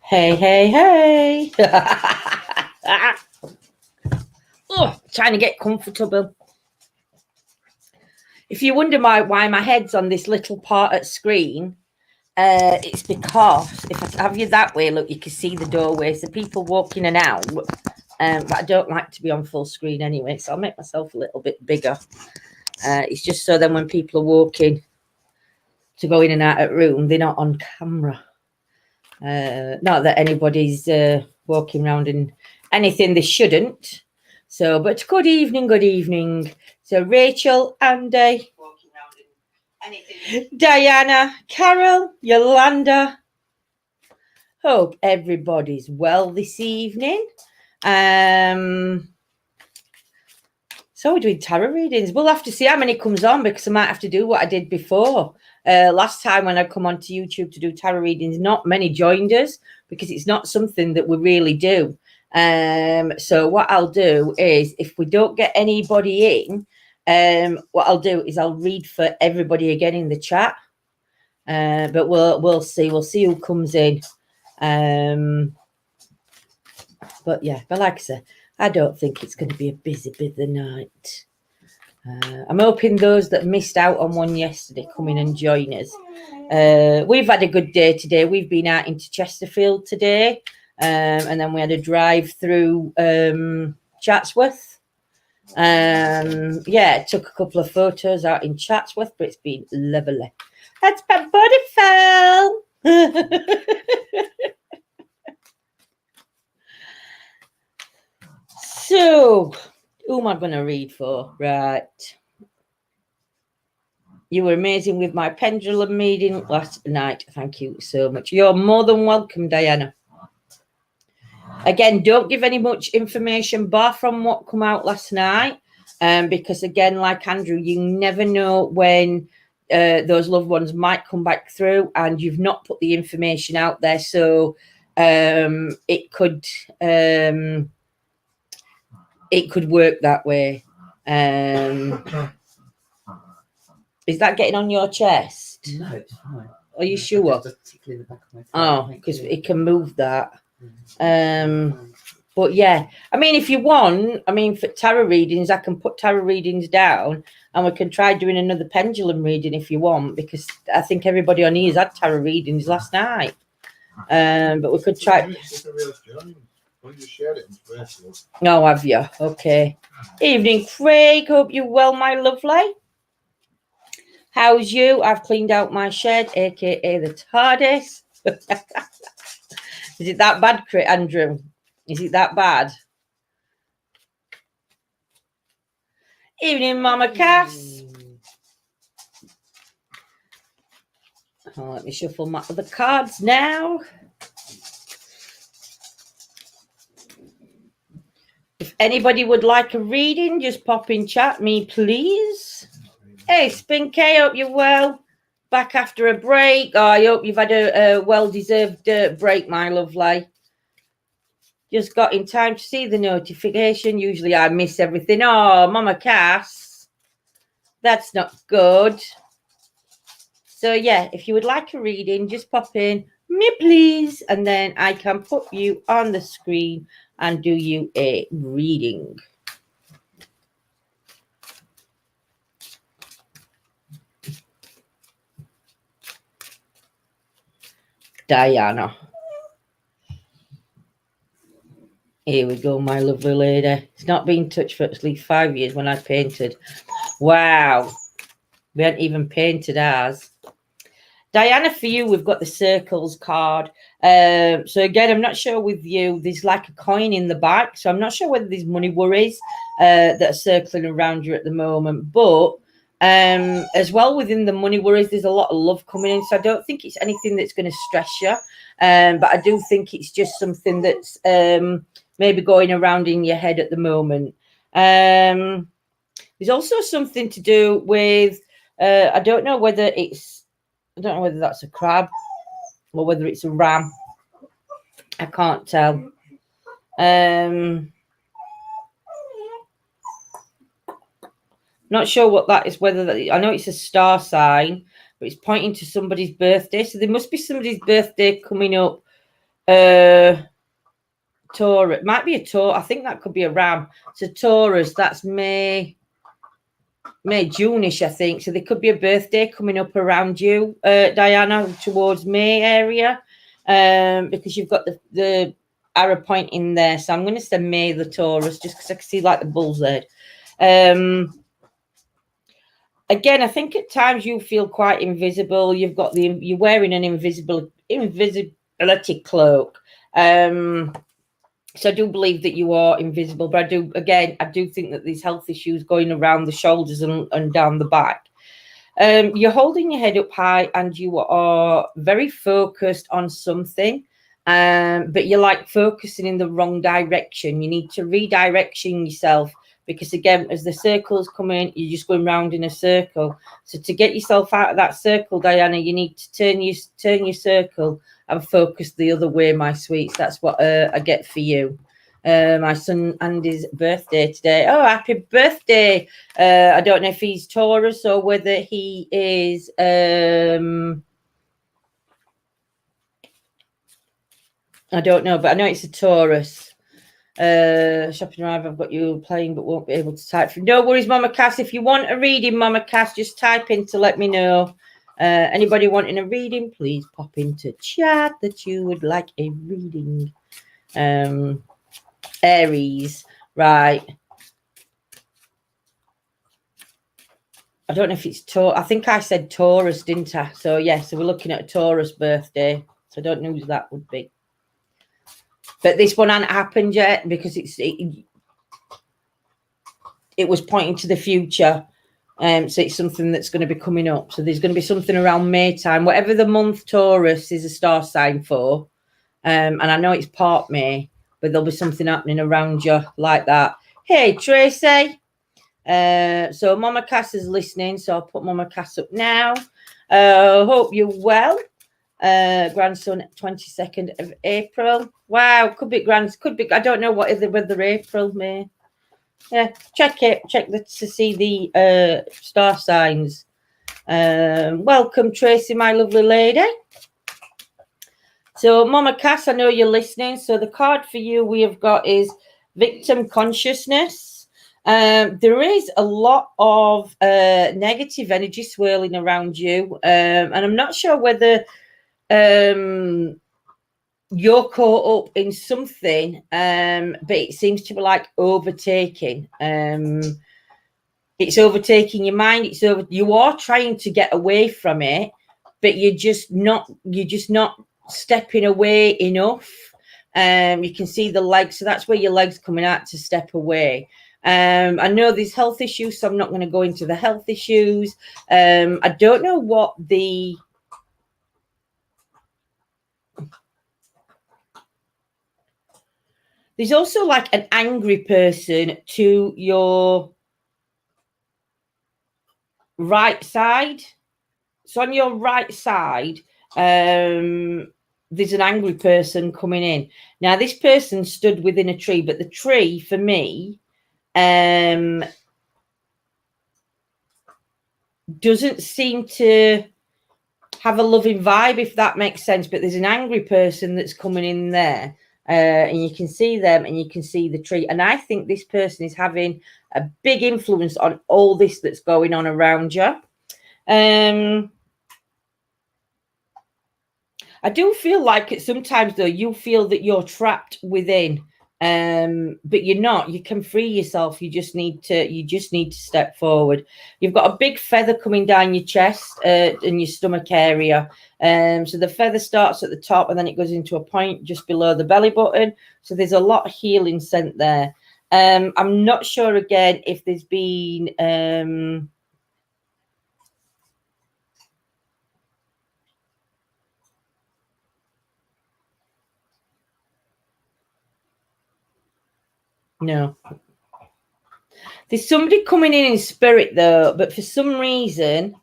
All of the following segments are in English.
Hey, hey, hey. Oh, trying to get comfortable. If you wonder why my head's on this little part at screen, it's because if I have you that way, look, you can see the doorway. So people walk in and out. But I don't like to be on full screen anyway, so I'll make myself a little bit bigger. It's just so then when people are walking to go in and out of room, they're not on camera. Not that anybody's walking around in anything they shouldn't. So, but good evening, good evening. So Rachel, Andy, walking around in anything. Diana, Carol, Yolanda. Hope everybody's well this evening. So we're doing tarot readings. We'll have to see how many comes on because I might have to do what I did before. Last time when I come onto YouTube to do tarot readings, not many joined us because it's not something that we really do. So what I'll do is if we don't get anybody in, what I'll do is I'll read for everybody again in the chat. But we'll see. We'll see who comes in. But yeah, but like I said, I don't think it's going to be a busy night. I'm hoping those that missed out on one yesterday come in and join us. We've had a good day today. We've been out into Chesterfield today. And then we had a drive through Chatsworth. Yeah, took a couple of photos out in Chatsworth, but it's been lovely. That's my body fell. So, who am I going to read for? Right. You were amazing with my pendulum meeting last night. Thank you so much. You're more than welcome, Diana. Again, don't give any much information bar from what come out last night. Because again, like Andrew, you never know when those loved ones might come back through and you've not put the information out there. So it could work that way. Is that getting on your chest? No, it's fine. Are you sure? Oh, because it can move that. But yeah, I mean, if you want, I mean, for tarot readings, I can put tarot readings down and we can try doing another pendulum reading if you want, because I think everybody on here has had tarot readings last night. But we could try. Oh, have you? Okay. Evening, Craig. Hope you're well, my lovely. How's you? I've cleaned out my shed, aka the TARDIS. Is it that bad, Andrew? Is it that bad? Evening, Mama Cass. Oh, let me shuffle my other cards now. If anybody would like a reading, just pop in chat me, please. Hey, Spinky, hope you're well. Back after a break. Oh, I hope you've had a well-deserved break, my lovely. Just got in time to see the notification. Usually I miss everything. Oh, Mama Cass. That's not good. So, yeah, if you would like a reading, just pop in, me please, and then I can put you on the screen and do you a reading. Diana. Here we go, my lovely lady. It's not been touched for at least 5 years when I painted. Wow. We hadn't even painted ours. Diana, for you, we've got the circles card. So again, I'm not sure with you. There's like a coin in the back. So I'm not sure whether there's money worries that are circling around you at the moment. But as well within the money worries, there's a lot of love coming in. So I don't think it's anything that's going to stress you. But I do think it's just something that's maybe going around in your head at the moment. There's also something to do with, I don't know whether that's a crab or whether it's a ram. I can't tell. Not sure what that is, I know it's a star sign, but it's pointing to somebody's birthday. So there must be somebody's birthday coming up Taurus. It might be a Taurus. I think that could be a ram. So Taurus, that's May, June-ish, I think. So there could be a birthday coming up around you, Diana, towards May area, because you've got the arrow point in there. So I'm going to say May the Taurus, just because I can see like the bull's head. Again, I think at times you feel quite invisible. You're wearing an invisibility cloak. So I do believe that you are invisible, but I do think that there's health issues going around the shoulders and down the back. You're holding your head up high and you are very focused on something, but you're like focusing in the wrong direction. You need to redirection yourself, because again, as the circles come in, you're just going round in a circle. So to get yourself out of that circle, Diana, you need to turn your circle and focus the other way, my sweets. That's what I get for you. My son Andy's birthday today. Oh, happy birthday. I don't know if he's Taurus or whether he is I don't know, but I know it's a Taurus. Shopping Arrive, I've got you playing but won't be able to type. No worries, Mama Cass. If you want a reading, Mama Cass, just type in to let me know. Anybody wanting a reading, please pop into chat that you would like a reading. Aries, right. I don't know if it's Taurus. I think I said Taurus, didn't I? So, yeah, so we're looking at a Taurus birthday. So I don't know who that would be. But this one hasn't happened yet, because it was pointing to the future. So it's something that's going to be coming up. So there's going to be something around May time. Whatever the month Taurus is a star sign for. And I know it's part May, but there'll be something happening around you like that. Hey, Tracy. So Mama Cass is listening. So I'll put Mama Cass up now. Hope you're well. Grandson, 22nd of April. Wow, could be I don't know whether April, May. Yeah, check to see the star signs. Welcome, Tracy, my lovely lady. So Mama Cass, I know you're listening. So the card for you we have got is victim consciousness. There is a lot of negative energy swirling around you, and I'm not sure whether you're caught up in something, but it seems to be like overtaking. It's overtaking your mind. You are trying to get away from it, but you're just not stepping away enough. You can see the legs, so that's where your legs coming out to step away. I know there's health issues, so I'm not going to go into the health issues. I don't know what there's also like an angry person to your right side. So on your right side, there's an angry person coming in. Now, this person stood within a tree, but the tree for me doesn't seem to have a loving vibe, if that makes sense. But there's an angry person that's coming in there. And you can see them and you can see the tree. And I think this person is having a big influence on all this that's going on around you. I do feel like sometimes, though, you feel that you're trapped within, but you're not. You can free yourself. You just need to step forward. You've got a big feather coming down your chest and your stomach area. So the feather starts at the top and then it goes into a point just below the belly button. So there's a lot of healing sent there. I'm not sure again if there's been no. There's somebody coming in spirit, though, but for some reason,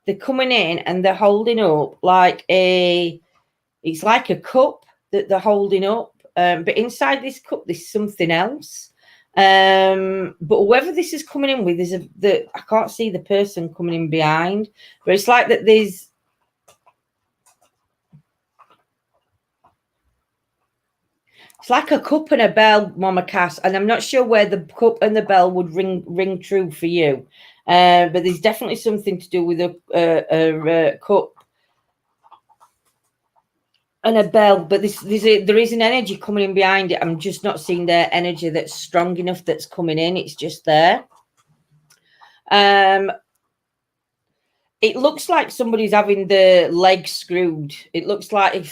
they're coming in and they're holding up like it's like a cup that they're holding up. But inside this cup, there's something else. But whoever this is coming in with I can't see the person coming in behind, but it's like that It's like a cup and a bell, Mama Cass, and I'm not sure where the cup and the bell would ring true for you. But there's definitely something to do with a cup and a bell. But there is an energy coming in behind it. I'm just not seeing their energy that's strong enough that's coming in. It's just there. It looks like somebody's having the leg screwed. It looks like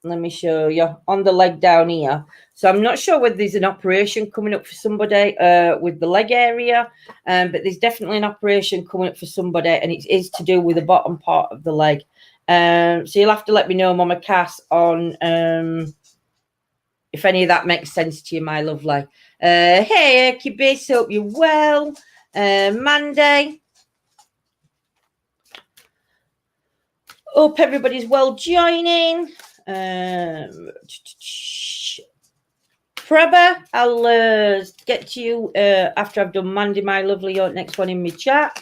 let me show you on the leg down here. So I'm not sure whether there's an operation coming up for somebody with the leg area, but there's definitely an operation coming up for somebody, and it is to do with the bottom part of the leg. So you'll have to let me know, Mama Cass, on if any of that makes sense to you, my lovely. Hey, Kibis, hope you're well. Mandy. Hope everybody's well joining. Prabha, I'll get to you after I've done Mandy, my lovely, your next one in my chat.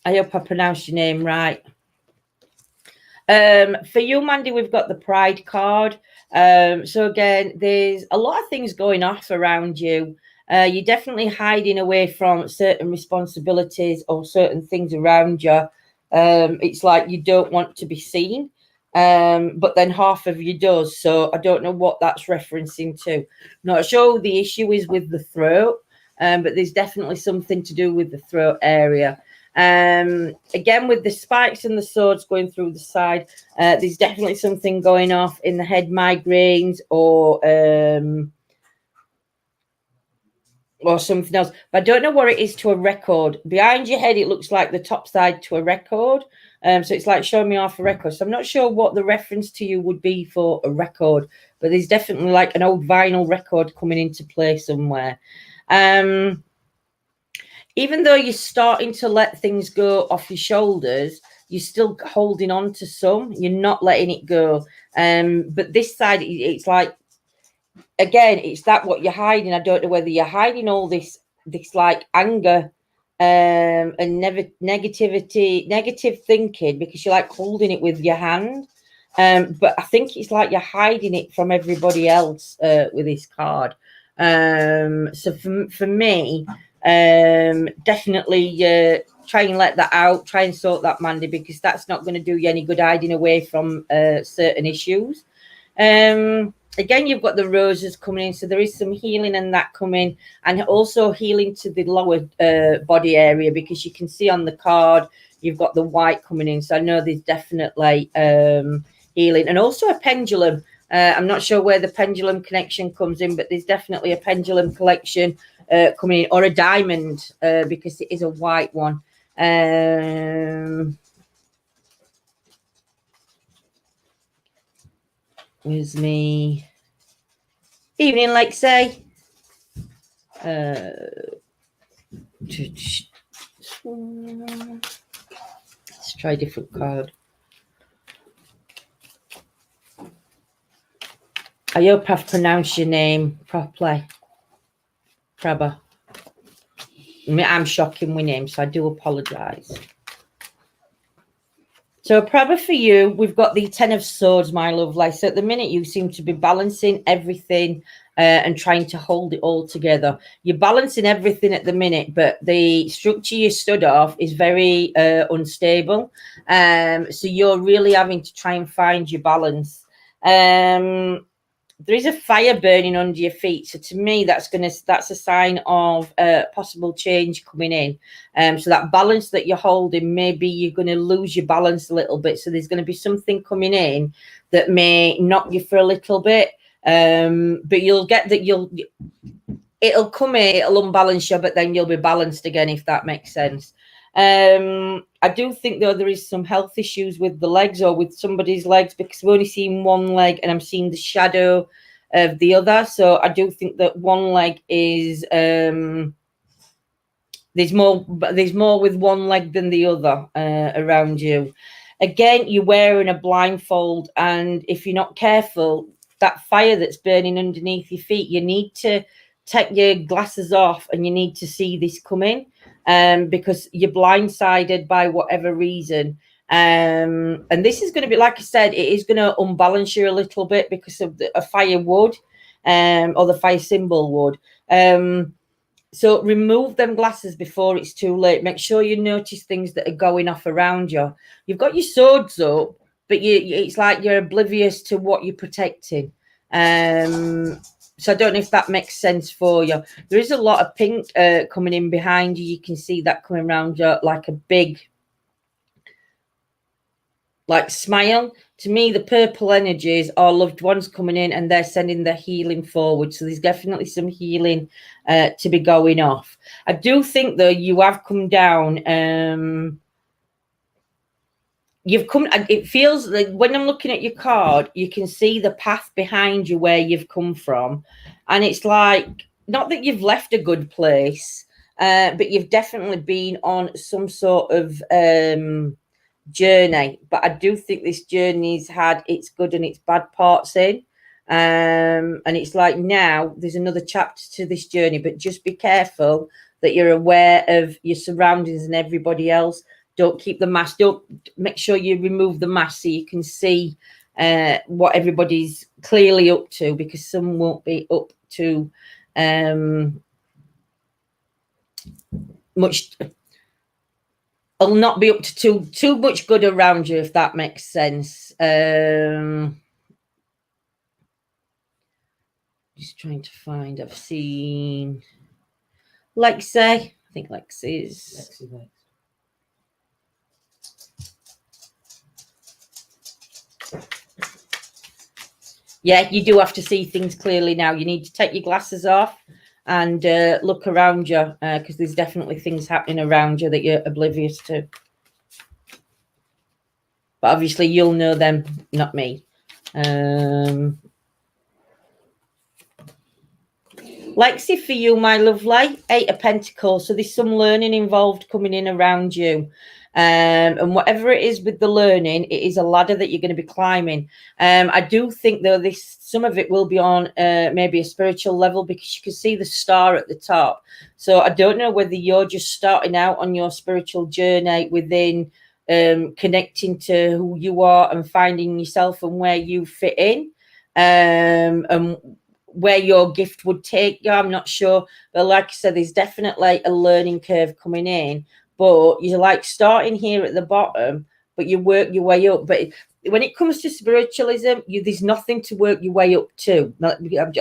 I hope I pronounced your name right. For you, Mandy, we've got the Pride card. So again, there's a lot of things going off around you. You're definitely hiding away from certain responsibilities or certain things around you. It's like you don't want to be seen, but then half of you does. So I don't know what that's referencing to. Not sure the issue is with the throat, but there's definitely something to do with the throat area. Again, with the spikes and the swords going through the side, there's definitely something going off in the head migraines or something else. But I don't know what it is to a record. Behind your head, it looks like the top side to a record. So it's like showing me off a record. So I'm not sure what the reference to you would be for a record, but there's definitely like an old vinyl record coming into play somewhere. Even though you're starting to let things go off your shoulders, you're still holding on to some. You're not letting it go. But this side, it's like, again, it's that what you're hiding. I don't know whether you're hiding all this like anger and negative thinking because you're like holding it with your hand. But I think it's like you're hiding it from everybody else with this card. So for me, definitely try and let that out. Try and sort that, Mandy, because that's not going to do you any good hiding away from certain issues. Again, you've got the roses coming in, so there is some healing and that coming, and also healing to the lower body area, because you can see on the card you've got the white coming in. So I know there's definitely healing, and also a pendulum. I'm not sure where the pendulum connection comes in, but there's definitely a pendulum collection coming in, or a diamond, because it is a white one. Where's me? Evening, like say. Let's try a different card. I hope I've pronounced your name properly, Prabha. I'm shocking with names, so I do apologise. So Prabha, for you, we've got the Ten of Swords, my lovely. So at the minute, you seem to be balancing everything and trying to hold it all together. You're balancing everything at the minute, but the structure you stood off is very unstable. So you're really having to try and find your balance. There is a fire burning under your feet, so to me that's a sign of possible change coming in. So that balance that you're holding, maybe you're going to lose your balance a little bit, so there's going to be something coming in that may knock you for a little bit, but you'll get that it'll come in, it'll unbalance you, but then you'll be balanced again, if that makes sense. I do think, though, there is some health issues with the legs, or with somebody's legs, because we're only seeing one leg and I'm seeing the shadow of the other. So I do think that one leg is there's more with one leg than the other around you. Again, you're wearing a blindfold, and if you're not careful, that fire that's burning underneath your feet, you need to take your glasses off and you need to see this coming. Because you're blindsided by whatever reason. And this is going to be, like I said, it is going to unbalance you a little bit because of a fire wood, or the fire symbol wood. So remove them glasses before it's too late. Make sure you notice things that are going off around you. You've got your swords up, but it's like you're oblivious to what you're protecting. So I don't know if that makes sense for you. There is a lot of pink coming in behind you. You can see that coming around you like a big, like, smile. To me, the purple energies are loved ones coming in, and they're sending the healing forward. So there's definitely some healing to be going off. I do think, though, you have come down. You've come. It feels like when I'm looking at your card, you can see the path behind you where you've come from, and it's like, not that you've left a good place, but you've definitely been on some sort of journey. But I do think this journey's had its good and its bad parts in, and it's like now there's another chapter to this journey, but just be careful that you're aware of your surroundings and everybody else. Don't keep the mask. Don't make sure you remove the mask so you can see what everybody's clearly up to, because some won't be up to much. Will not be up to too much good around you, if that makes sense. Just trying to find. I've seen Lexi. I think Lexi's. Lexi next. Yeah, you do have to see things clearly now. You need to take your glasses off and look around you, because there's definitely things happening around you that you're oblivious to. But obviously you'll know them, not me. Lexi, for you, my lovely, 8 of Pentacles. So there's some learning involved coming in around you. And whatever it is with the learning, it is a ladder that you're going to be climbing. I do think, though, some of it will be on maybe a spiritual level, because you can see the star at the top. So I don't know whether you're just starting out on your spiritual journey within connecting to who you are and finding yourself and where you fit in, and where your gift would take you. I'm not sure, but like I said, there's definitely a learning curve coming in. But you're like starting here at the bottom, but you work your way up. But when it comes to spiritualism, there's nothing to work your way up to. I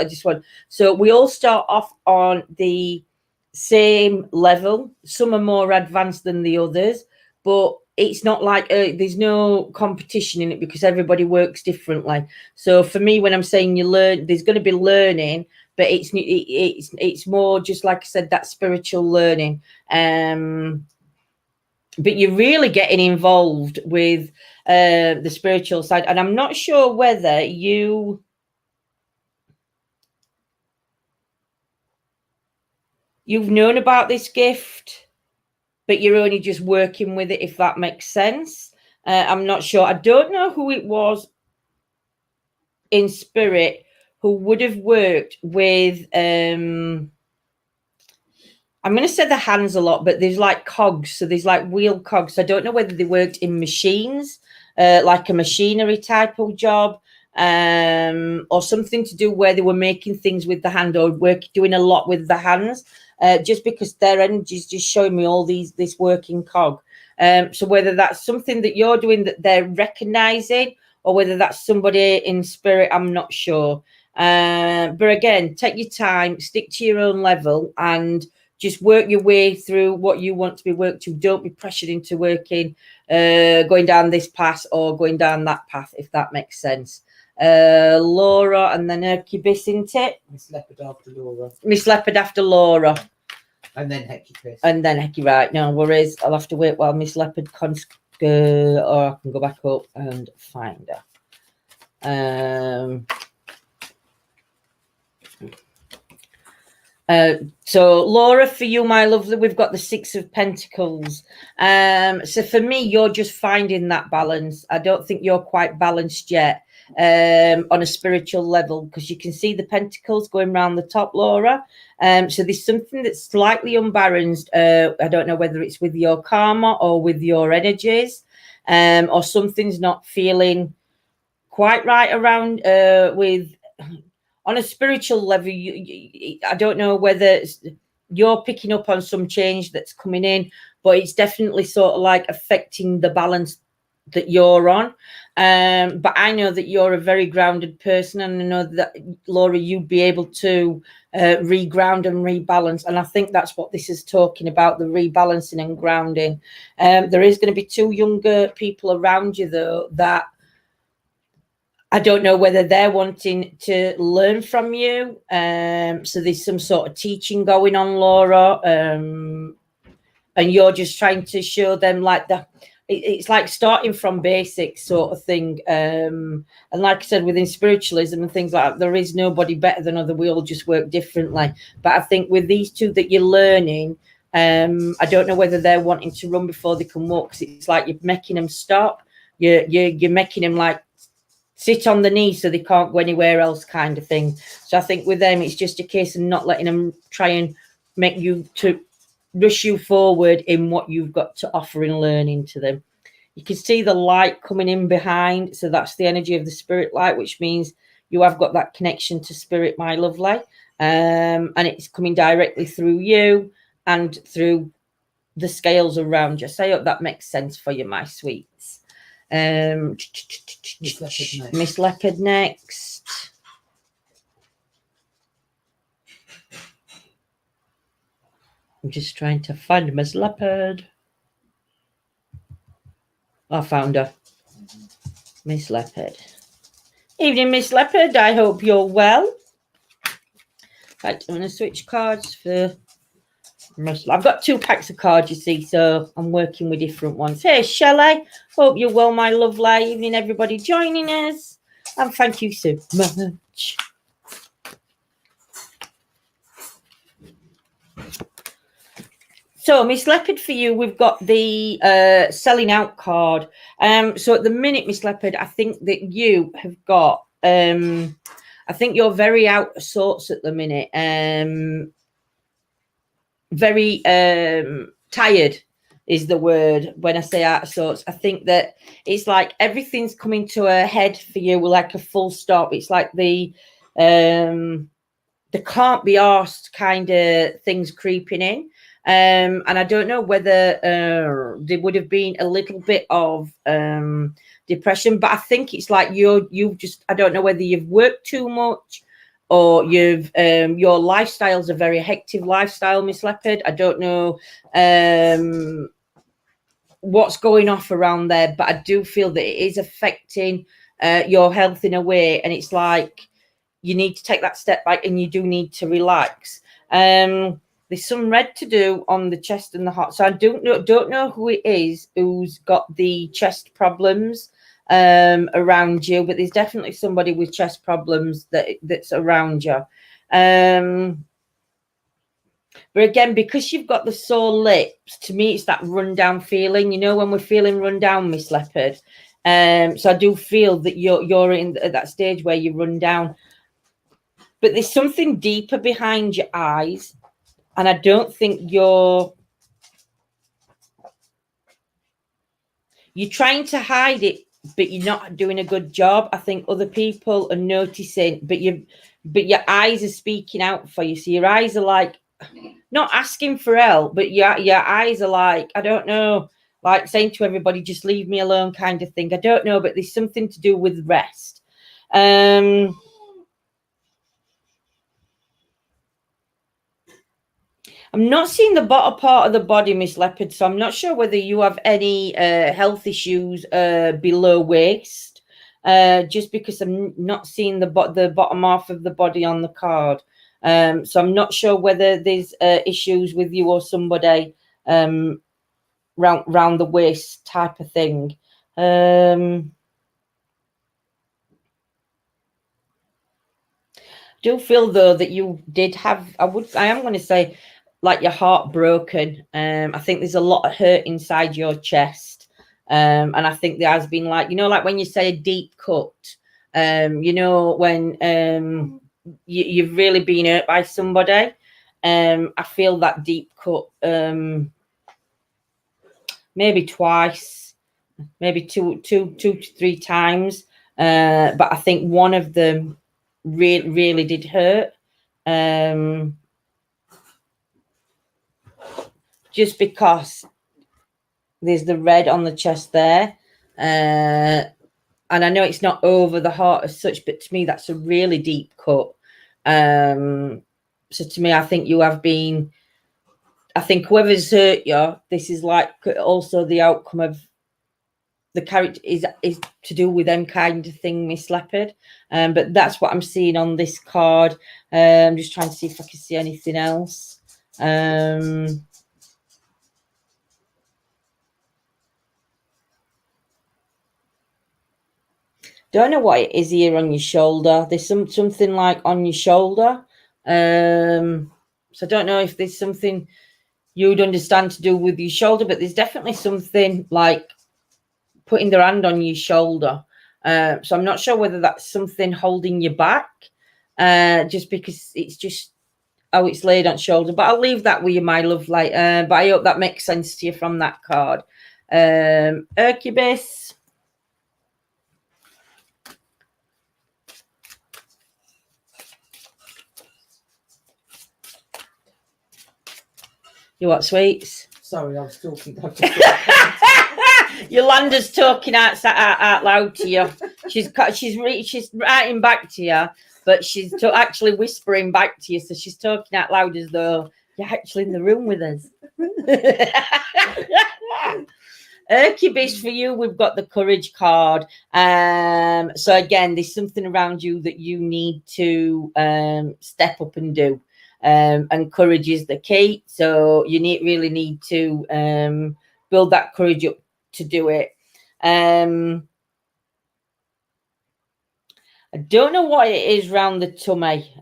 just want. So we all start off on the same level. Some are more advanced than the others, but it's not like there's no competition in it, because everybody works differently. So for me, when I'm saying you learn, there's going to be learning, but it's more just, like I said, that spiritual learning. But you're really getting involved with the spiritual side. And I'm not sure whether you've known about this gift, but you're only just working with it, if that makes sense. I'm not sure. I don't know who it was in spirit who would have worked with I'm going to say the hands a lot, but there's like cogs. So there's like wheel cogs. I don't know whether they worked in machines, like a machinery type of job, or something to do where they were making things with the hand, or doing a lot with the hands, just because their energy is just showing me all this working cog. So whether that's something that you're doing that they're recognizing, or whether that's somebody in spirit, I'm not sure. But again, take your time, stick to your own level, and just work your way through what you want to be worked to. Don't be pressured into working, going down this path or going down that path, if that makes sense. Laura, and then Hercubis, isn't it? Miss Leopard after Laura. Miss Leopard after Laura. And then Hecky. And then Hecky, right. No worries. I'll have to wait while Miss Leopard or I can go back up and find her. So Laura, for you, my lovely, we've got the 6 of Pentacles. So for me, you're just finding that balance. I don't think you're quite balanced yet on a spiritual level, because you can see the pentacles going around the top, Laura. So there's something that's slightly unbalanced. I don't know whether it's with your karma or with your energies. or something's not feeling quite right around with on a spiritual level. I don't know whether you're picking up on some change that's coming in, but it's definitely sort of like affecting the balance that you're on. But I know that you're a very grounded person, and I know that, Laura, you'd be able to reground and rebalance. And I think that's what this is talking about, the rebalancing and grounding. There is going to be 2 younger people around you, though, that I don't know whether they're wanting to learn from you. So there's some sort of teaching going on, Laura. And you're just trying to show them like it's like starting from basics sort of thing. And like I said, within spiritualism and things like that, there is nobody better than other. We all just work differently. But I think with these 2 that you're learning, I don't know whether they're wanting to run before they can walk, because it's like you're making them stop. You're making them like sit on the knee so they can't go anywhere else, kind of thing. So I think with them, it's just a case of not letting them try and make you to rush you forward in what you've got to offer in learning to them. You can see the light coming in behind. So that's the energy of the spirit light, which means you have got that connection to spirit, my lovely. And it's coming directly through you and through the scales around you. So I hope that makes sense for you, my sweets. Miss Leopard next. I'm just trying to find Miss Leopard. I found her. Miss Leopard. Evening, Miss Leopard. I hope you're well. Right, I'm going to switch cards for I've got 2 packs of cards, you see, so I'm working with different ones. Hey, Shelley. Hope you're well, my lovely. Evening, everybody joining us. And thank you so much. So, Miss Leopard, for you, we've got the selling out card. So at the minute, Miss Leopard, I think that you have got, I think you're very out of sorts at the minute. Very tired is the word when I say out of sorts. I think that it's like everything's coming to a head for you, like a full stop. It's like the can't be asked kind of things creeping in. And I don't know whether there would have been a little bit of depression, but I think it's like you've just, I don't know whether you've worked too much, or you've your lifestyle's a very hectic lifestyle, Miss Leopard. I don't know what's going off around there, but I do feel that it is affecting your health in a way, and it's like you need to take that step back and you do need to relax. There's some red to do on the chest and the heart, so I don't know who it is who's got the chest problems around you, but there's definitely somebody with chest problems that's around you. But again, because you've got the sore lips, to me it's that rundown feeling, you know, when we're feeling run down, Miss Leopard. So I do feel that you're in at that stage where you run down, but there's something deeper behind your eyes, and I don't think you're trying to hide it, but you're not doing a good job. I think other people are noticing, but your eyes are speaking out for you. So your eyes are like not asking for help, but your eyes are like, I don't know, like saying to everybody, just leave me alone kind of thing. I don't know, but there's something to do with rest. I'm not seeing the bottom part of the body, Miss Leopard, so I'm not sure whether you have any health issues below waist, just because I'm not seeing the bottom half of the body on the card. So I'm not sure whether there's issues with you or somebody round the waist type of thing. Do feel though that you did have, I am going to say, like your heart broken. I think there's a lot of hurt inside your chest. And I think there has been, like, you know, like when you say a deep cut, you know, when you've really been hurt by somebody. I feel that deep cut maybe twice, maybe two to three times. But I think one of them really did hurt. Just because there's the red on the chest there. And I know it's not over the heart as such, but to me, that's a really deep cut. So to me, I think you have been, I think whoever's hurt you, this is like also the outcome of the character is to do with them kind of thing, Miss Leopard. But that's what I'm seeing on this card. I'm just trying to see if I can see anything else. Don't know what it is here on your shoulder. There's something like on your shoulder. So I don't know if there's something you'd understand to do with your shoulder, but there's definitely something like putting their hand on your shoulder. So I'm not sure whether that's something holding you back, just because it's just how it's laid on shoulder. But I'll leave that with you, my love. Like, but I hope that makes sense to you from that card. Incubus. You what, sweets? Sorry, I was talking. Yolanda's talking out loud to you. She's writing back to you, but she's actually whispering back to you. So she's talking out loud as though you're actually in the room with us. Incubus, for you, we've got the courage card. So again, there's something around you that you need to step up and do. And courage is the key. So you really need to build that courage up to do it. I don't know what it is round the tummy.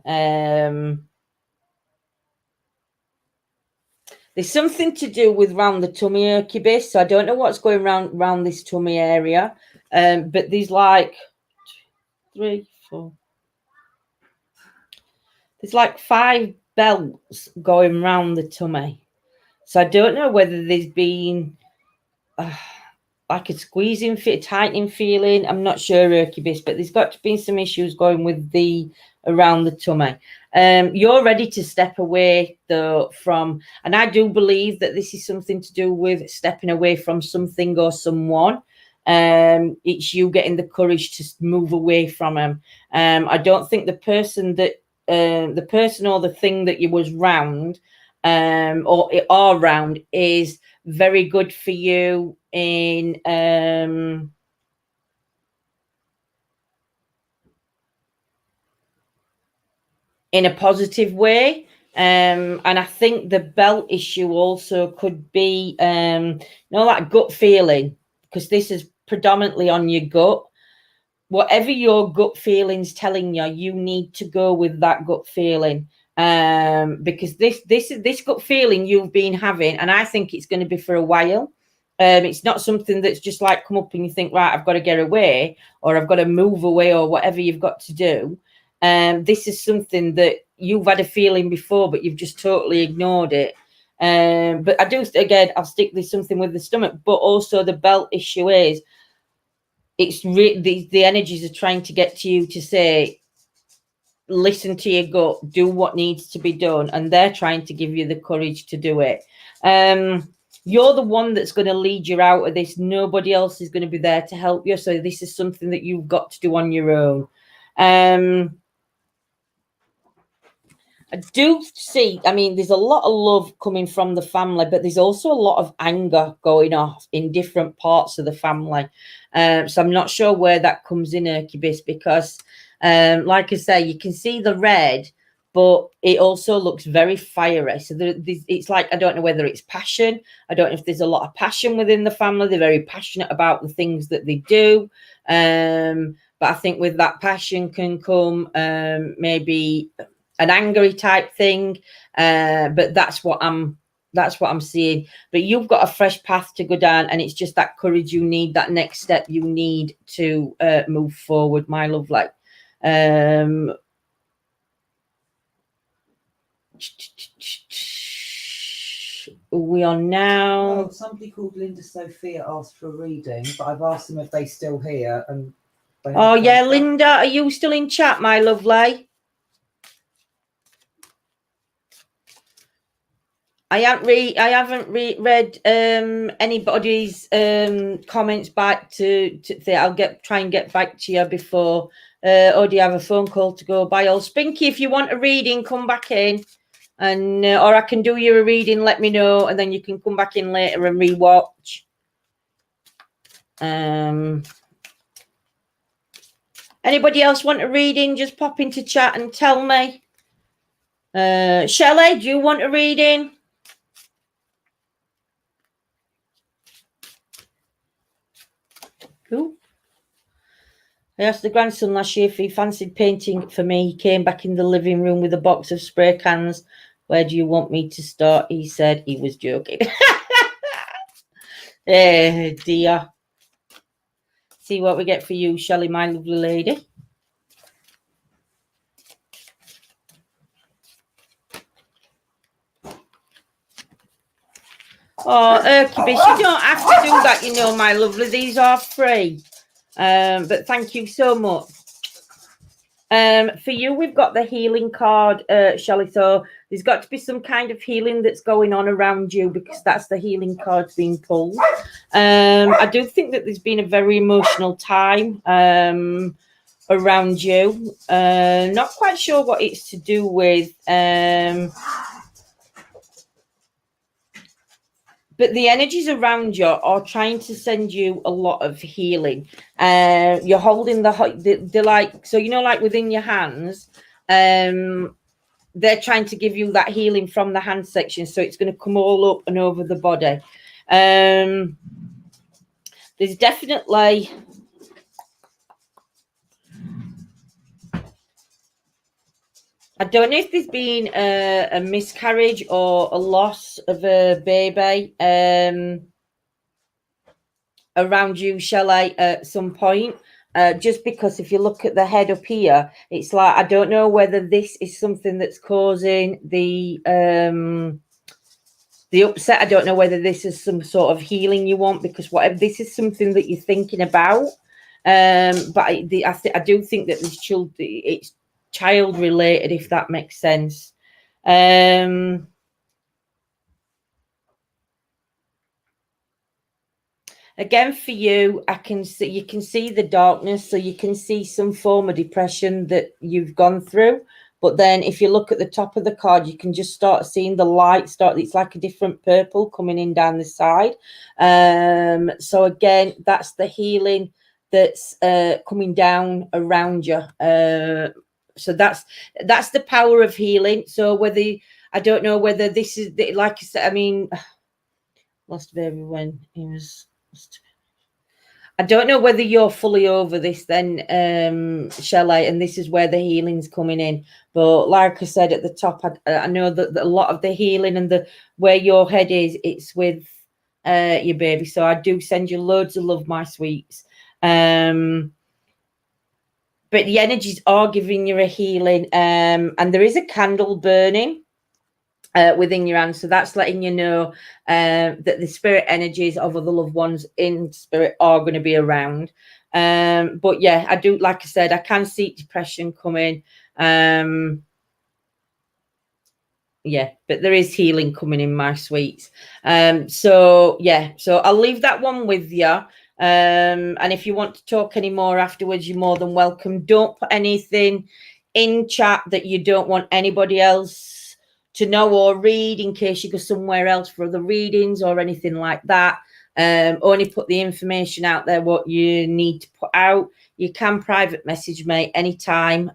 There's something to do with round the tummy, Incubus. So I don't know what's going round this tummy area. But there's like 3, 4. There's like 5 belts going round the tummy. So I don't know whether there's been like a squeezing, tightening feeling. I'm not sure, Incubus, but there's got to be some issues going with the around the tummy. You're ready to step away though from, and I do believe that this is something to do with stepping away from something or someone. It's you getting the courage to move away from them. I don't think the person or the thing that you was round or are round is very good for you in a positive way. And I think the belt issue also could be that gut feeling, because this is predominantly on your gut. Whatever your gut feeling's telling you, you need to go with that gut feeling. Because this gut feeling you've been having, and I think it's going to be for a while. It's not something that's just like come up and you think, right, I've got to get away, or I've got to move away, or whatever you've got to do. This is something that you've had a feeling before, but you've just totally ignored it. But I do, again, I'll stick with something with the stomach, but also the belt issue is, it's the energies are trying to get to you to say, listen to your gut, do what needs to be done, and they're trying to give you the courage to do it. You're the one that's going to lead you out of this. Nobody else is going to be there to help you. So this is something that you've got to do on your own. I do see, I mean, there's a lot of love coming from the family, but there's also a lot of anger going off in different parts of the family. So I'm not sure where that comes in, Incubus, because like I say, you can see the red, but it also looks very fiery. So it's like, I don't know whether it's passion. I don't know if there's a lot of passion within the family. They're very passionate about the things that they do. But I think with that passion can come maybe an angry type thing. But that's what I'm seeing. But you've got a fresh path to go down, and it's just that courage you need, that next step you need to move forward, my love. Like, we are now. Oh, somebody called Linda Sophia asked for a reading, but I've asked them if they still here. And Oh yeah, Linda, are you still in chat, my lovely? I haven't read anybody's comments back to I'll try and get back to you before. Or do you have a phone call to go by? Or Spinky, if you want a reading, come back in, and or I can do you a reading. Let me know, and then you can come back in later and rewatch. Anybody else want a reading? Just pop into chat and tell me. Shelley, do you want a reading? Cool. I asked the grandson last year if he fancied painting for me. He came back in the living room with a box of spray cans. Where do you want me to start? He said he was joking. Dear. See what we get for you, Shelley, my lovely lady. Oh, Erkibis, you don't have to do that, you know, my lovely. These are free. But thank you so much. For you, we've got the healing card, Shelley. So there's got to be some kind of healing that's going on around you, because that's the healing cards being pulled. I do think that there's been a very emotional time around you. Not quite sure what it's to do with. But the energies around you are trying to send you a lot of healing. You're holding the like, so, you know, like within your hands, they're trying to give you that healing from the hand section. So it's going to come all up and over the body. There's definitely... I don't know if there's been a miscarriage or a loss of a baby around you, Shelley, at some point. Just because if you look at the head up here, it's like, I don't know whether this is something that's causing the upset. I don't know whether this is some sort of healing you want, because whatever, this is something that you're thinking about. But I do think that this it's child related, if that makes sense. Again, for you, you can see the darkness, so you can see some form of depression that you've gone through. But then if you look at the top of the card, you can just start seeing the light it's like a different purple coming in down the side. So again, that's the healing that's coming down around you. So that's the power of healing. So I don't know whether this is, like I said, I mean, lost a baby when he was... I don't know whether you're fully over this then, Shelley, and this is where the healing's coming in. But like I said at the top, I know that a lot of the healing and where your head is, it's with your baby. So I do send you loads of love, my sweets. But the energies are giving you a healing, and there is a candle burning within your hand, so that's letting you know that the spirit energies of other loved ones in spirit are going to be around. But yeah, I do, like I said, I can see depression coming. Yeah, but there is healing coming in, my sweets. So yeah, so I'll leave that one with you. And if you want to talk any more afterwards, you're more than welcome. Don't put anything in chat that you don't want anybody else to know or read, in case you go somewhere else for other readings or anything like that. Only put the information out there what you need to put out. You can private message me anytime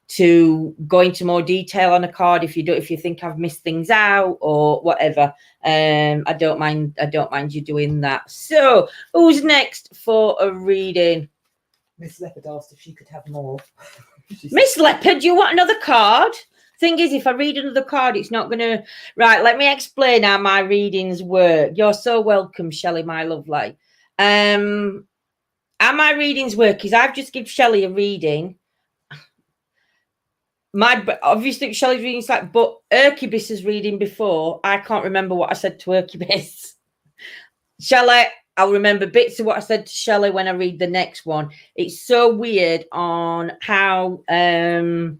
to go into more detail on a card if you think I've missed things out or whatever. I don't mind you doing that. So who's next for a reading? Miss Leopard asked if she could have more. Miss Leopard, do you want another card? Thing is, if I read another card, it's not gonna... Right, let me explain how my readings work. You're so welcome, Shelley, my lovely. How my readings work is I've just given Shelley a reading. obviously Shelley's reading like, but Urquibus is reading before. I can't remember what I said to Urquibus. Shelley, I'll remember bits of what I said to Shelley when I read the next one. It's so weird on how it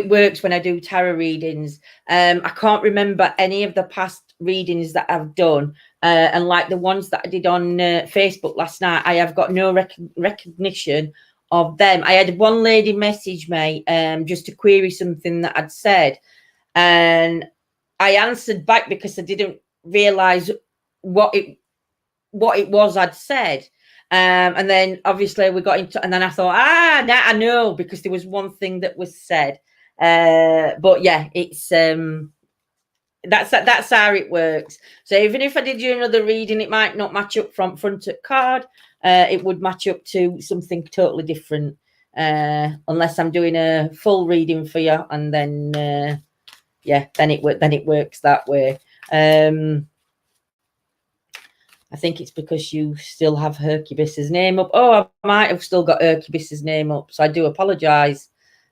works when I do tarot readings. I can't remember any of the past readings that I've done. And like the ones that I did on Facebook last night, I have got no recognition of them. I had one lady message me just to query something that I'd said. And I answered back because I didn't realise what it was I'd said. And then obviously we got into, and then I thought, now I know, because there was one thing that was said. But yeah, it's that's how it works. So even if I did you another reading, it might not match up from front at card. It would match up to something totally different, unless I'm doing a full reading for you, and then then it works that way. I think it's because you still have Urquibus's name up. Oh, I might have still got Urquibus's name up, so I do apologise.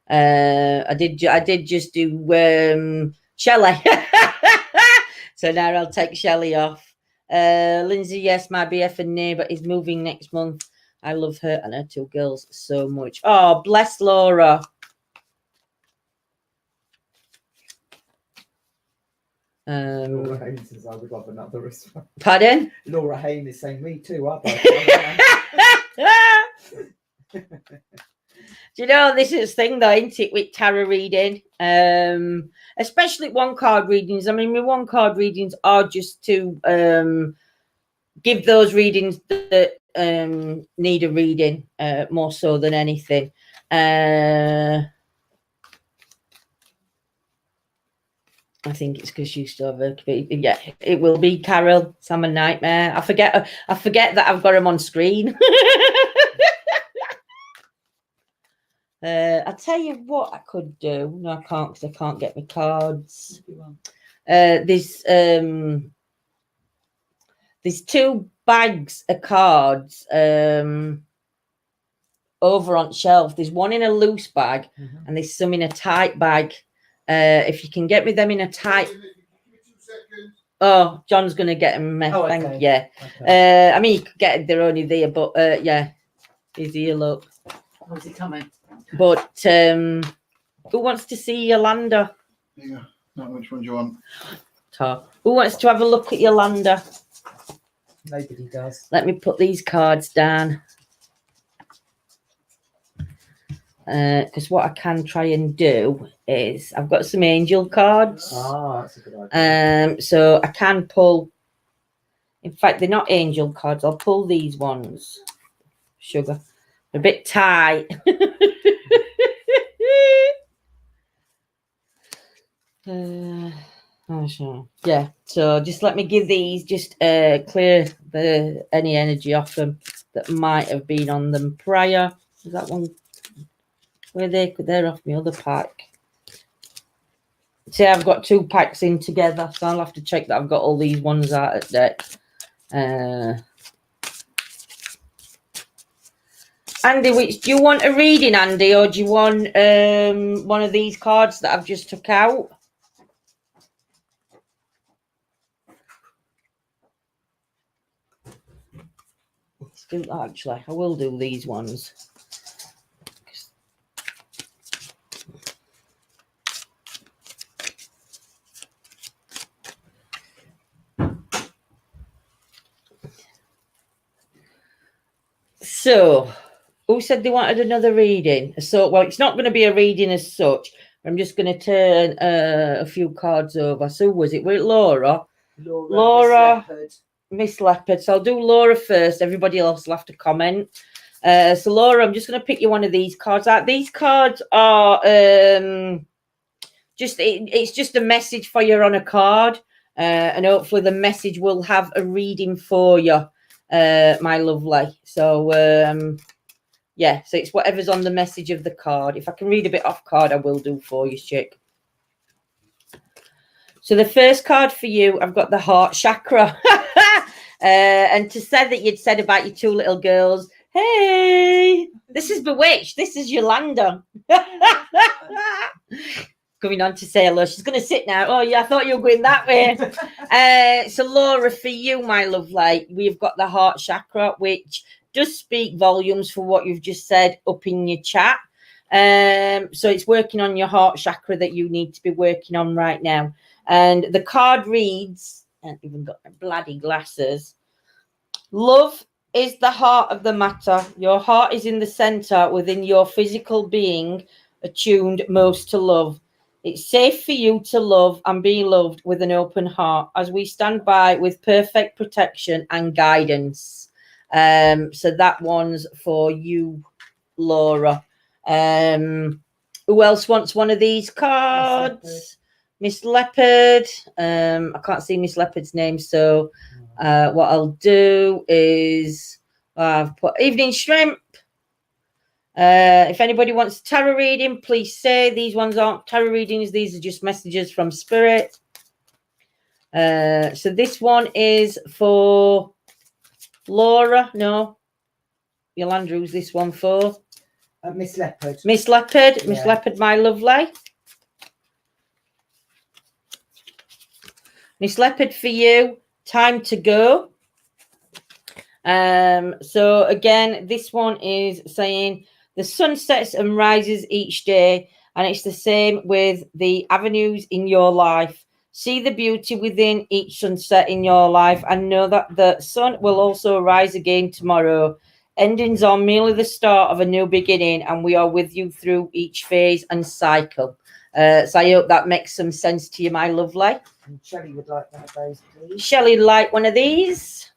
I did just do Shelley. So now I'll take Shelley off. Lindsay, yes, my BF and neighbour is moving next month. I love her and her two girls so much. Oh, bless Laura. Laura Haynes says I would love another response. Pardon? Laura Haynes is saying me too. Do you know, this is the thing though, isn't it, with tarot reading? Especially one card readings. I mean, my one card readings are just to give those readings that need a reading, more so than anything. I think it's because you still have yeah, it will be Carol. I'm a nightmare. I forget that I've got them on screen. I'll tell you what I could do. No, I can't, because I can't get my cards. There's 2 bags of cards over on shelf. There's one in a loose bag, and there's some in a tight bag. If you can get me them in a tight. Oh, John's gonna get them. Oh, thank okay. yeah. Okay. I mean, you could get it, they're only there, but yeah, he's here. Look. How's he coming? But who wants to see Yolanda? Yeah, which one do you want? Who wants to have a look at Yolanda? Nobody does. Let me put these cards down. Because what I can try and do is, I've got some angel cards. That's a good idea. So I can pull. In fact, they're not angel cards. I'll pull these ones. Sugar, a bit tight. Yeah. So just let me give these. Just clear any energy off them that might have been on them prior. Is that one? Where they're off my other pack. See, I've got 2 packs in together, so I'll have to check that I've got all these ones out at deck. Andy, which do you want a reading, Andy, or do you want one of these cards that I've just took out? Actually, I will do these ones. So, who said they wanted another reading? So, well, it's not going to be a reading as such. I'm just going to turn a few cards over. So, was it with Laura? Laura, Miss Leopard. So, I'll do Laura first. Everybody else will have to comment. So, Laura, I'm just going to pick you one of these cards out. These cards are it's just a message for you on a card. And hopefully the message will have a reading for you. My lovely. So yeah, so it's whatever's on the message of the card. If I can read a bit off card, I will do for you, chick. So the first card for you, I've got the heart chakra. And to say that you'd said about your 2 little girls, Hey, this is Bewitched. This is Yolanda. Coming on to say hello. She's going to sit now. Oh, yeah, I thought you were going that way. So, Laura, for you, my lovely, we've got the heart chakra, which does speak volumes for what you've just said up in your chat. So it's working on your heart chakra that you need to be working on right now. And the card reads, I haven't even got my bloody glasses. Love is the heart of the matter. Your heart is in the center within your physical being, attuned most to love. It's safe for you to love and be loved with an open heart as we stand by with perfect protection and guidance. So that one's for you, Laura. Who else wants one of these cards? Miss Leopard. I can't see Miss Leopard's name, so what I'll do is I've put Evening Shrimp. If anybody wants tarot reading, please say. These ones aren't tarot readings. These are just messages from Spirit. So this one is for Laura. No. Yolanda, who's this one for? Miss Leopard. Miss Leopard. Yeah. Miss Leopard, my lovely. Miss Leopard, for you, time to go. So again, this one is saying the sun sets and rises each day, and it's the same with the avenues in your life. See the beauty within each sunset in your life and know that the sun will also rise again tomorrow. Endings are merely the start of a new beginning, and we are with you through each phase and cycle. So I hope that makes some sense to you, my lovely. And Shelley would like one of those, please. Shelley like one of these.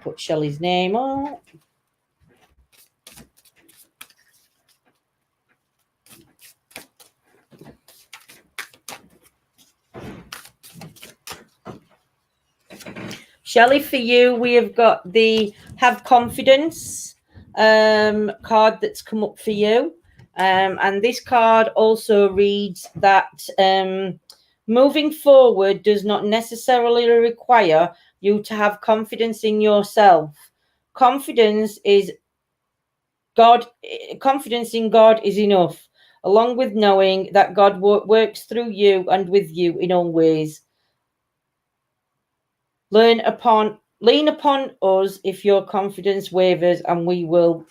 Put Shelley's name on. Shelley, for you, we have got the Have Confidence card that's come up for you. And this card also reads that moving forward does not necessarily require you to have confidence in yourself. Confidence in God is enough, along with knowing that God works through you and with you in all ways. Lean upon us if your confidence wavers, and we will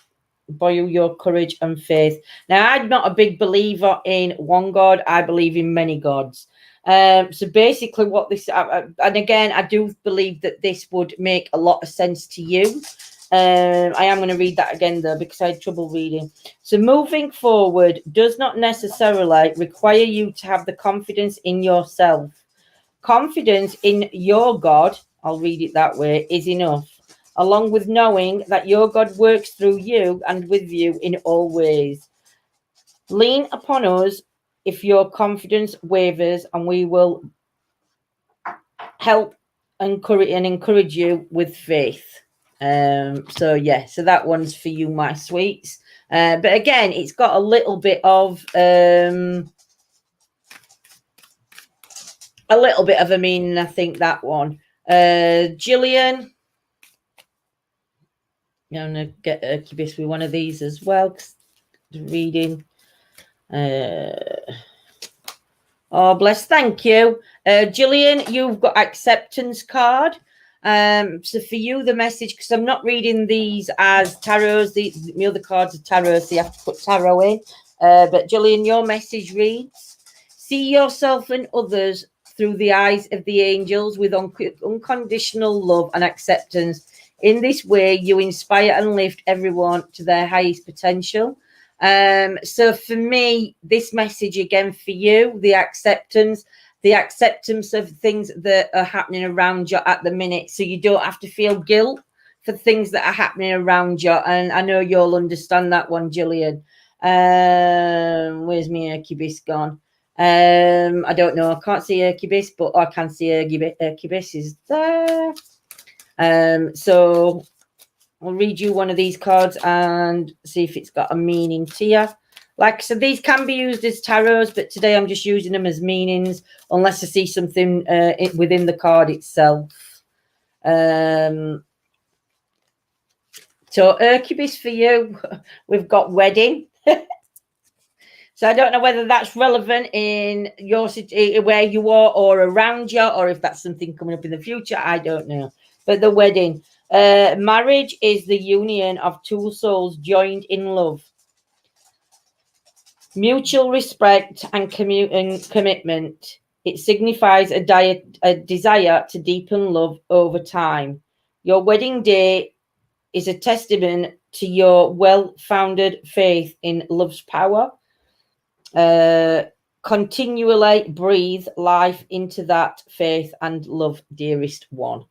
borrow your courage and faith. Now, I'm not a big believer in one God. I believe in many gods. So basically what this, and again, I do believe that this would make a lot of sense to you. I am going to read that again, though, because I had trouble reading. So moving forward does not necessarily require you to have the confidence in yourself. Confidence in your God, I'll read it that way, is enough, along with knowing that your God works through you and with you in all ways. Lean upon us if your confidence wavers, and we will help encourage you with faith. So that one's for you, my sweets. But again, it's got a little bit of a meaning, I think, that one. Gillian, I'm gonna get Cubis with one of these as well. Reading. Oh, bless. Thank you. Gillian, you've got acceptance card. So for you, the message, because I'm not reading these as tarots, the other cards are tarots, so you have to put tarot in. But Gillian, your message reads, see yourself and others through the eyes of the angels with unconditional love and acceptance. In this way, you inspire and lift everyone to their highest potential. So for me, this message again for you, the acceptance of things that are happening around you at the minute, so you don't have to feel guilt for things that are happening around you. And I know you'll understand that one, Gillian. Where's my Hercubis gone? I don't know. I can't see Hercubis, but I can see Hercubis is there. So I'll read you one of these cards and see if it's got a meaning to you. Like I said, these can be used as tarots, but today I'm just using them as meanings, unless I see something within the card itself. So So Hercules for you, we've got wedding. So I don't know whether that's relevant in your city, where you are, or around you, or if that's something coming up in the future. I don't know. But the wedding, marriage is the union of two souls joined in love, mutual respect, and commitment. It signifies a desire to deepen love over time. Your wedding day is a testament to your well-founded faith in love's power. Continually breathe life into that faith and love, dearest one.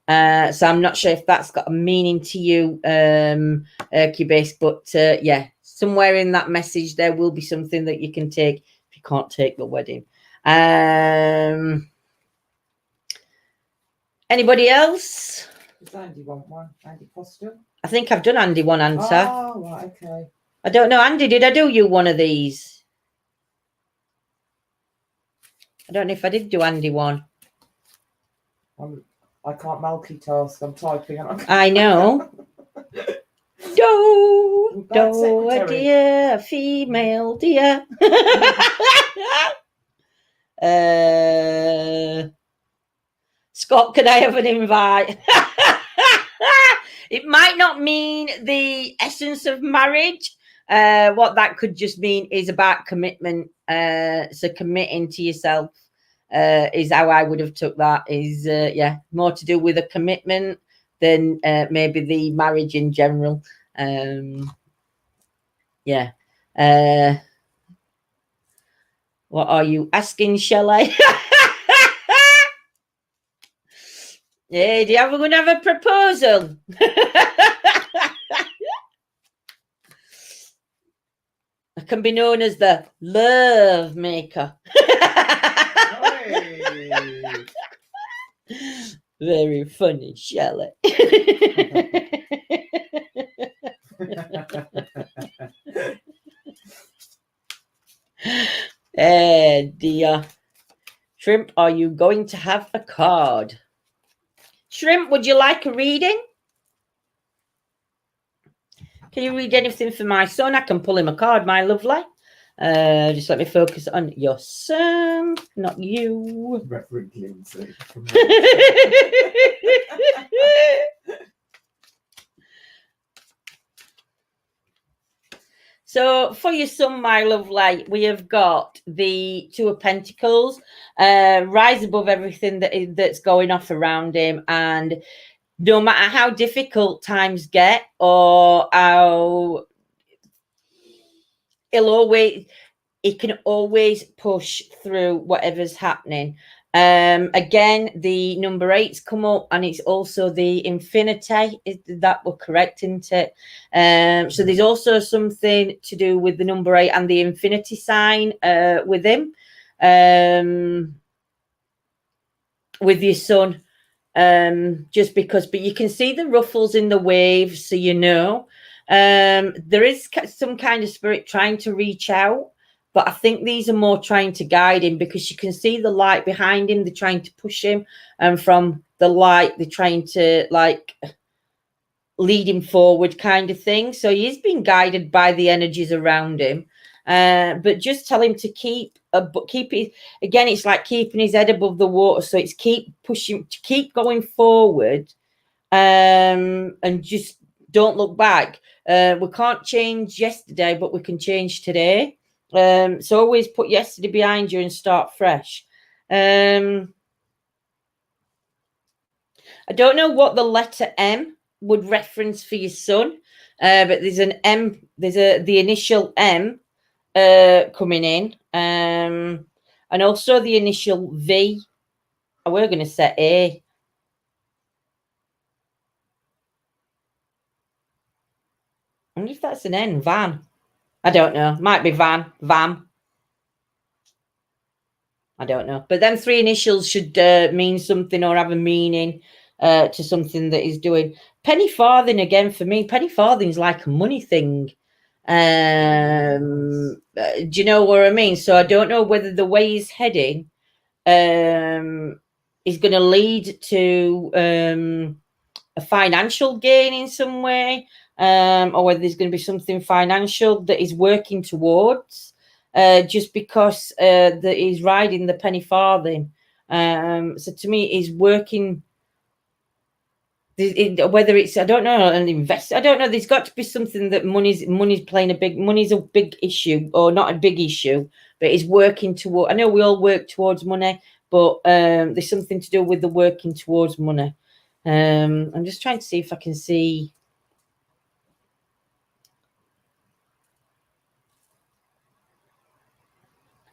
So I'm not sure if that's got a meaning to you, Cubase, but yeah, somewhere in that message there will be something that you can take if you can't take the wedding. Anybody else? Does Andy want one? Andy Foster? I think I've done Andy one answer. Oh, right, okay. I don't know, Andy, did I do you one of these? I don't know if I did do Andy one. I can't multitask. I'm typing. I know. Bad Do, a secretary. dear, a female dear. Scott, can I have an invite? It might not mean the essence of marriage. What that could just mean is about commitment. So committing to yourself is how I would have took that. Is yeah, more to do with a commitment than maybe the marriage in general. Yeah. What are you asking, Shelley? Yeah, do you ever going to have a proposal? I can be known as the love maker. Very funny, Shelley. Dear. Shrimp, are you going to have a card? Shrimp, would you like a reading? Can you read anything for my son? I can pull him a card, my lovely. Just let me focus on your son, not you. Reverend Lindsay. So for your son, my lovely, we have got the Two of Pentacles, rise above everything that's going off around him, and no matter how difficult times get or how he can always push through whatever's happening. Again, the number 8's come up, and it's also the infinity. That we're correct, isn't it? So there's also something to do with the number 8 and the infinity sign with him, with your son. Just because, but you can see the ruffles in the waves, so you know there is some kind of spirit trying to reach out. But I think these are more trying to guide him, because you can see the light behind him. They're trying to push him, and from the light, they're trying to like lead him forward, kind of thing. So he's being guided by the energies around him. But just tell him to keep it. Again, it's like keeping his head above the water. So it's keep pushing, to keep going forward, and just don't look back. We can't change yesterday, but we can change today. So always put yesterday behind you and start fresh. I don't know what the letter M would reference for your son, but there's an M. There's the initial M coming in, and also the initial V. We're going to say A. I wonder if that's an N. Van. I don't know. Might be Van. I don't know. But them 3 initials should mean something or have a meaning to something that he's doing. Penny farthing again for me. Penny farthing's like a money thing. Do you know what I mean? So I don't know whether the way he's heading is going to lead to a financial gain in some way, or whether there's going to be something financial that he's working towards, just because that he's riding the penny farthing. So to me, he's working. Whether it's, I don't know, an invest, I don't know. There's got to be something that money's playing money's a big issue, or not a big issue, but he's working toward. I know we all work towards money, but there's something to do with the working towards money. I'm just trying to see if I can see.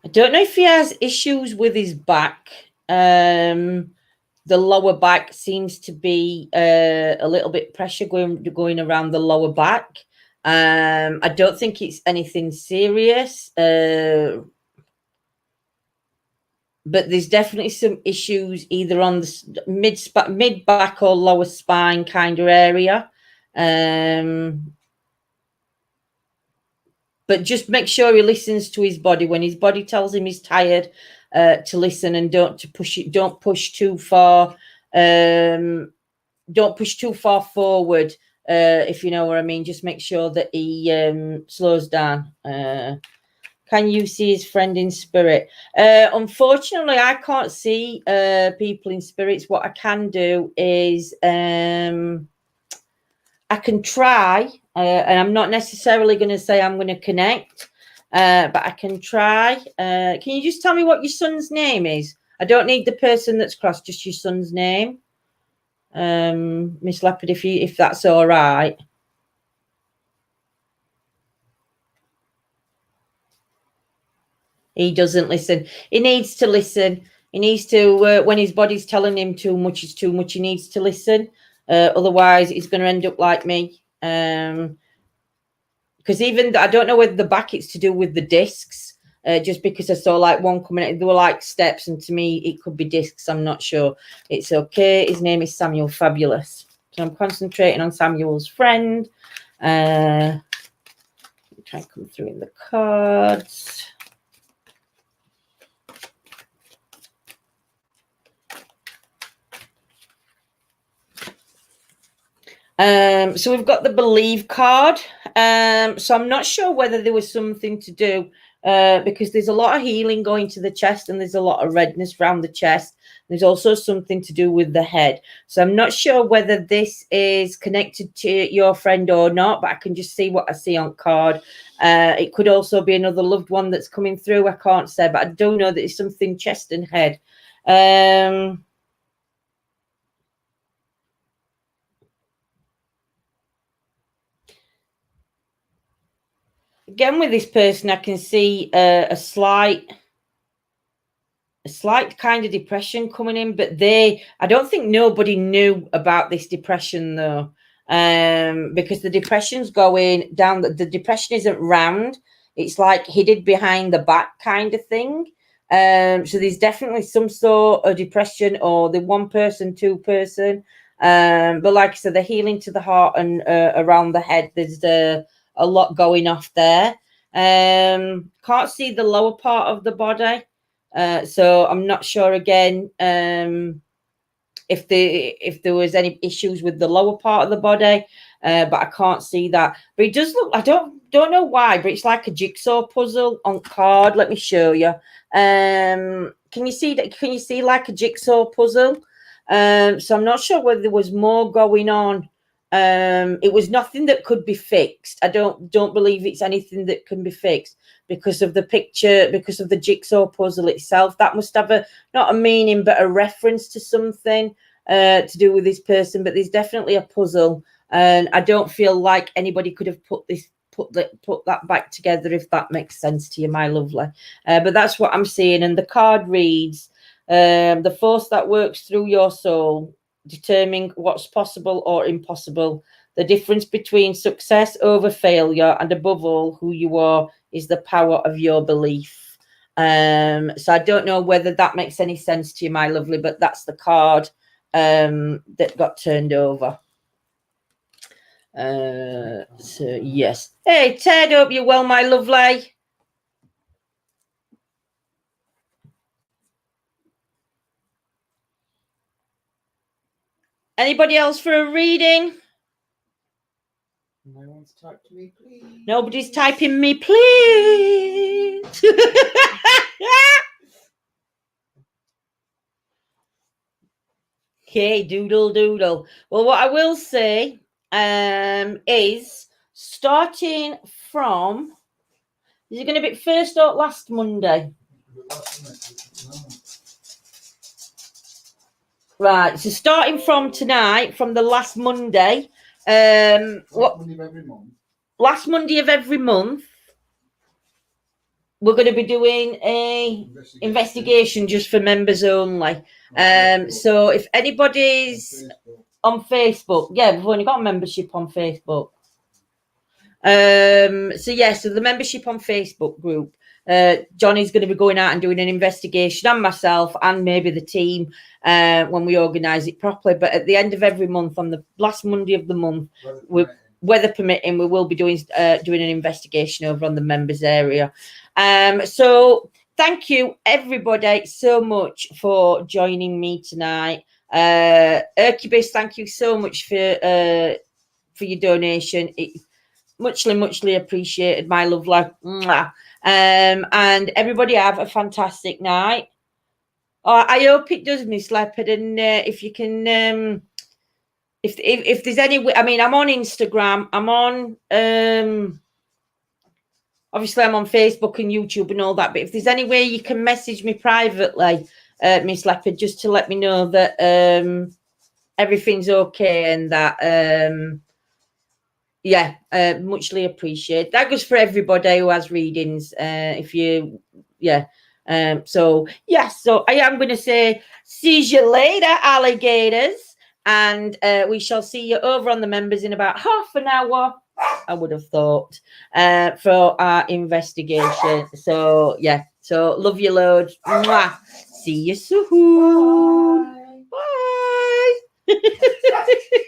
I don't know if he has issues with his back. The lower back seems to be a little bit pressure going around the lower back. I don't think it's anything serious, but there's definitely some issues either on the mid back or lower spine kind of area. But just make sure he listens to his body. When his body tells him he's tired, to listen and don't push too far. Don't push too far forward, if you know what I mean. Just make sure that he slows down. Can you see his friend in spirit? Unfortunately, I can't see people in spirits. What I can do is I can try, and I'm not necessarily going to say I'm going to connect, but I can try. Can you just tell me what your son's name is? I don't need the person that's crossed, just your son's name. Miss Leopard, if that's all right. He doesn't listen. He needs to listen. He needs to, when his body's telling him too much is too much, he needs to listen. Otherwise, he's going to end up like me. Because even, I don't know whether the back it's to do with the discs. Just because I saw like one coming out, they were like steps, and to me it could be discs. I'm not sure. It's okay. His name is Samuel Fabulous. So I'm concentrating on Samuel's friend. Try and come through in the cards. So we've got the believe card. So I'm not sure whether there was something to do, because there's a lot of healing going to the chest, and there's a lot of redness around the chest. There's also something to do with the head. So I'm not sure whether this is connected to your friend or not, but I can just see what I see on card. It could also be another loved one that's coming through. I can't say, but I do know that it's something chest and head. Again, with this person, I can see a slight kind of depression coming in, but I don't think nobody knew about this depression though, because the depression's going down. The depression isn't round; it's like hidden behind the back kind of thing. So there's definitely some sort of depression, or the one person, two person. But like I said, the healing to the heart and around the head, there's a lot going off there. Can't see the lower part of the body. So I'm not sure again if there was any issues with the lower part of the body, but I can't see that. But it does look, I don't know why, but it's like a jigsaw puzzle on card. Let me show you. Can you see that? Can you see like a jigsaw puzzle? So I'm not sure whether there was more going on. It was nothing that could be fixed. I don't believe it's anything that can be fixed because of the picture, because of the jigsaw puzzle itself. That must have not a meaning, but a reference to something to do with this person. But there's definitely a puzzle, and I don't feel like anybody could have put that back together, if that makes sense to you, my lovely. But that's what I'm seeing, and the card reads, the force that works through your soul, determining what's possible or impossible, the difference between success over failure, and above all, who you are is the power of your belief. So I don't know whether that makes any sense to you, my lovely, but that's the card that got turned over. So yes. Hey Ted, hope you're well, my lovely. Anybody else for a reading? No one's typed to me, please. Nobody's typing me, please. Okay, doodle doodle. Well, what I will say is starting from, is it going to be first or last Monday? Right, so starting from tonight, from the last Monday, what Monday of every month. last Monday of every month, we're going to be doing a investigation just for members only. So if anybody's on Facebook, yeah, we've only got a membership on Facebook. So the membership on Facebook group, Johnny's going to be going out and doing an investigation, and myself and maybe the team when we organise it properly. But at the end of every month, on the last Monday of the month, weather permitting, we will be doing an investigation over on the members area. So thank you everybody so much for joining me tonight. Urquibus, thank you so much for your donation. Muchly appreciated, my love. And everybody have a fantastic night. I hope it does, Miss Leopard. And if you can, if there's any, I mean, I'm on Instagram. I'm on, obviously I'm on Facebook and YouTube and all that. But if there's any way you can message me privately, Miss Leopard, just to let me know that everything's okay and that. Muchly appreciate. That goes for everybody who has readings. So I am going to say, see you later, alligators, and we shall see you over on the members in about half an hour, I would have thought, for our investigation. So love you load. Mwah. See you soon. Bye. Bye.